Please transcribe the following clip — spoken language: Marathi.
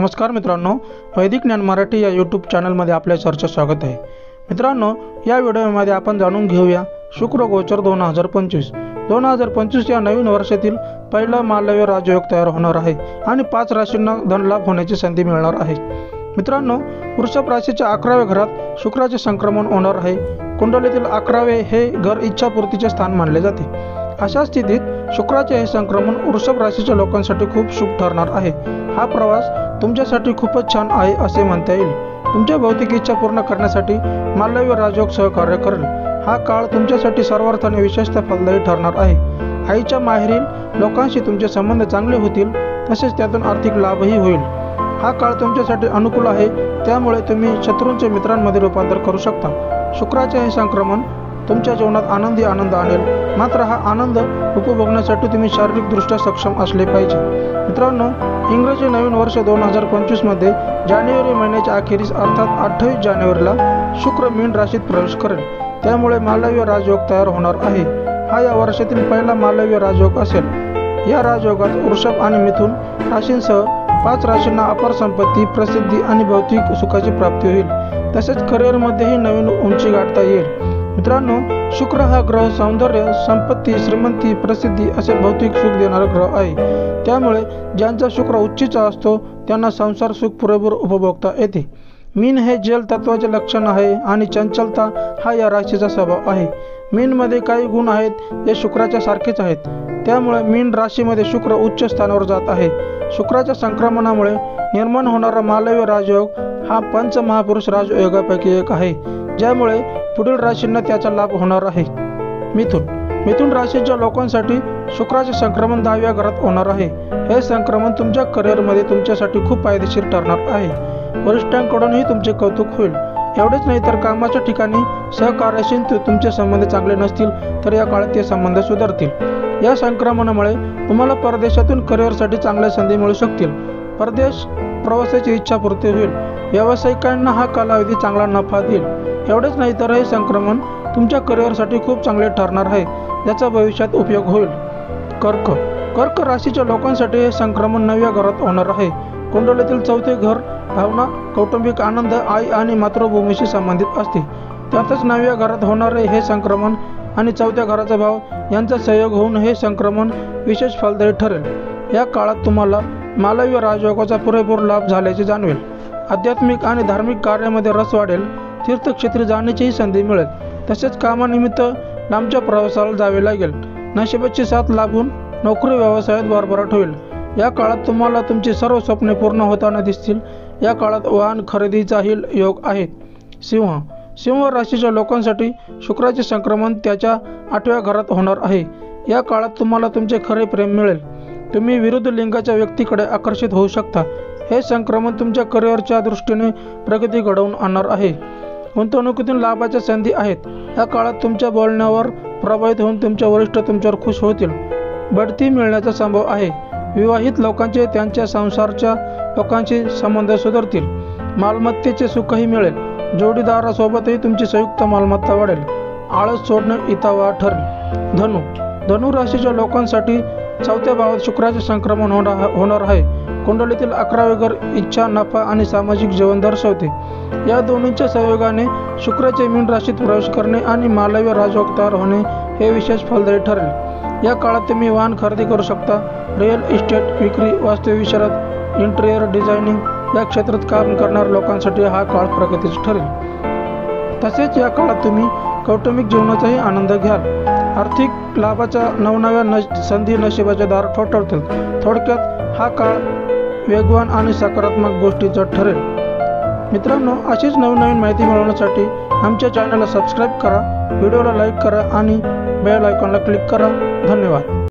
नमस्कार मित्रांनो, वैदिक ज्ञान मराठी या यूट्यूब चॅनलमध्ये आपले सहर्ष स्वागत आहे। मित्रांनो, या व्हिडिओमध्ये आपण जाणून घेऊया शुक्र गोचर 2025 या नवीन वर्षातील पहिला मालव्य राजयोग तयार होणार आहे आणि 5 राशींना धनलाभ होण्याची संधी मिळणार आहे। मित्रांनो, वृषभ राशीच्या 11व्या घरात शुक्राचे संक्रमण होणार आहे। कुंडलीतील 11वे हे घर इच्छापूर्तीचे स्थान मानले जाते। अशा स्थितीत शुक्राचे हे संक्रमण वृषभ राशीच्या लोकांसाठी खूप शुभ ठरणार आहे। हा प्रवास तुमच्यासाठी खूपच छान आहे असे म्हणता येईल। तुमच्या भौतिक इच्छा पूर्ण करण्यासाठी मालव्य राजयोग सहकार्य करेल। हा काळ तुमच्यासाठी सर्वार्थाने विशेषतः फलदायी ठरणार आहे। आईच्या माहेरील लोकांशी तुमचे संबंध चांगले होतील, तसेच त्यातून आर्थिक लाभही होईल। हा काळ तुमच्यासाठी अनुकूल आहे, त्यामुळे तुम्ही शत्रूंचे मित्रांमध्ये रूपांतर करू शकता। शुक्राचे हे संक्रमण तुमच्या जीवनात आनंद आणेल, मात्र हा आनंद उपभोगण्यासाठी तुम्ही शारीरिकदृष्ट्या सक्षम असले पाहिजे। मित्रांनो, इंग्रजी नवीन वर्ष 2025 मध्ये जानेवारी महिन्याच्या अखेरीस अर्थात 28 जानेवारीला शुक्र मीन राशीत प्रवेश करेल, त्यामुळे मालव्य राजयोग तयार होणार आहे। हा या वर्षातील पहिला मालव्य राजयोग असेल। या राजयोगात वृषभ आणि मिथुन राशींसह 5 राशींना अपार संपत्ती, प्रसिद्धी आणि भौतिक सुखाची प्राप्ती होईल। तसेच करिअरमध्येही नवीन उंची गाठता येईल। मित्रांनो, शुक्र हा ग्रह सौंदर्य, संपत्ती, श्रीमंती, प्रसिद्धी असे भौतिक सुख देणारा ग्रह आहे। त्यामुळे ज्यांचा शुक्र उच्चीचा असतो त्यांना संसार सुख पुरेपूर उपभोगता येते। मीन हे जल तत्वाचे लक्षण आहे आणि चंचलता हा या राशीचा स्वभाव आहे। मीन मध्ये काही गुण आहेत जे शुक्राच्या सारखेच आहेत, त्यामुळे मीन राशीमध्ये शुक्र उच्च स्थानावर जात आहे। शुक्राच्या संक्रमणामुळे निर्माण होणारा मालव्य राजयोग हा पंचमहापुरुष राजयोगापैकी एक आहे, ज्यामुळे पुढील राशींना त्याचा लाभ होणार आहे। मिथुन राशीच्या लोकांसाठी शुक्राचे संक्रमण 10व्या घरात होणार आहे। हे संक्रमण तुमच्या करिअरमध्ये तुमच्यासाठी खूप फायदेशीर ठरणार आहे। वरिष्ठांकडूनही तुमचे कौतुक होईल। एवढेच नाही तर कामाच्या ठिकाणी सहकार्याशी तुमचे संबंध चांगले नसतील तर या काळात ते संबंध सुधारतील। या संक्रमणामुळे तुम्हाला परदेशातून करिअरसाठी चांगल्या संधी मिळू शकतील। परदेश प्रवासाची इच्छा पूर्ती होईल। व्यावसायिकांना हा कालावधी चांगला नफा देईल। एवढेच नाही तर हे संक्रमण तुमच्या करिअरसाठी खूप चांगले ठरणार आहे, ज्याचा भविष्यात उपयोग होईल। कर्क राशीच्या लोकांसाठी हे संक्रमण 9व्या घरात होणार आहे। कुंडलीतील 4थे घर भावना, कौटुंबिक आनंद, आई आणि मातृभूमीशी संबंधित असते। त्यातच 9व्या घरात होणारे हे संक्रमण आणि 4थ्या घराचा भाव यांचा संयोग होऊन हे संक्रमण विशेष फलदायी ठरेल। या काळात तुम्हाला मालव्य राजयोगाचा पुरेपूर लाभ झाल्याचे जाणवेल। आध्यात्मिक आणि धार्मिक कार्यामध्ये रस वाढेल। तीर्थक्षेत्री जाण्याचीही संधी मिळेल। तसेच कामानिमित्त लांबच्या प्रवासाला जावे लागेल। नशिबाची साथ लाभून नोकरी व्यवसायात भरभराट होईल। या काळात तुम्हाला तुमची सर्व स्वप्ने पूर्ण होताना दिसतील। या काळात वाहन खरेदीचाही योग आहे। सिंह राशीच्या लोकांसाठी शुक्राचे संक्रमण त्याच्या 8व्या घरात होणार आहे। या काळात तुम्हाला तुमचे खरे प्रेम मिळेल। तुम्ही विरुद्ध लिंगाच्या व्यक्तीकडे आकर्षित होऊ शकता। हे संक्रमण तुमच्या करिअरच्या दृष्टीने प्रगती घडवून आणणार आहे। गुंतवणुकीतून लाभाच्या संधी आहेत। या काळात तुमच्या बोलण्यावर प्रभावित होऊन तुमच्या वरिष्ठ तुमच्यावर खुश होतील। बढती मिळण्याचा संभव आहे। विवाहित लोकांचे त्यांच्या संसारच्या लोकांशी संबंध सुधारतील। मालमत्तेचे सुखही मिळेल। जोडीदारासोबतही तुमची संयुक्त मालमत्ता वाढेल। आळस सोडणे हितावह ठरेल। धनु राशीच्या लोकांसाठी 4थ्या भावात शुक्राचे संक्रमण होणार आहे। कुंडलीतील 11वे घर इच्छा, नफा आणि सामाजिक जीवन दर्शवते। या दोन्हीच्या संयोगाने शुक्राचे मीन राशीत प्रवेश करणे आणि मालव्य राजयोग तयार होणे हे विशेष फलदायी ठरेल। या काळात तुम्ही वाहन खरेदी करू शकता। रिअल इस्टेट विक्री, वास्तुविशारद, इंटेरियर डिझायनिंग या क्षेत्रात काम करणाऱ्या लोकांसाठी हा काळ प्रगतीचा ठरेल। तसेच या काळात तुम्ही कौटुंबिक जीवनाचाही आनंद घ्याल। आर्थिक लाभाच्या नवनव्या संधी नशिबाचे दार ठोठावतील। थोडक्यात हा काळ वेगवान आणि सकारात्मक गोष्टीचा ठरेल। मित्रांनो, अशीच नवीन माहिती मिळवण्यासाठी आमच्या चॅनलला सबस्क्राईब करा, व्हिडिओला लाईक करा आणि बेल आयकॉनला क्लिक करा। धन्यवाद।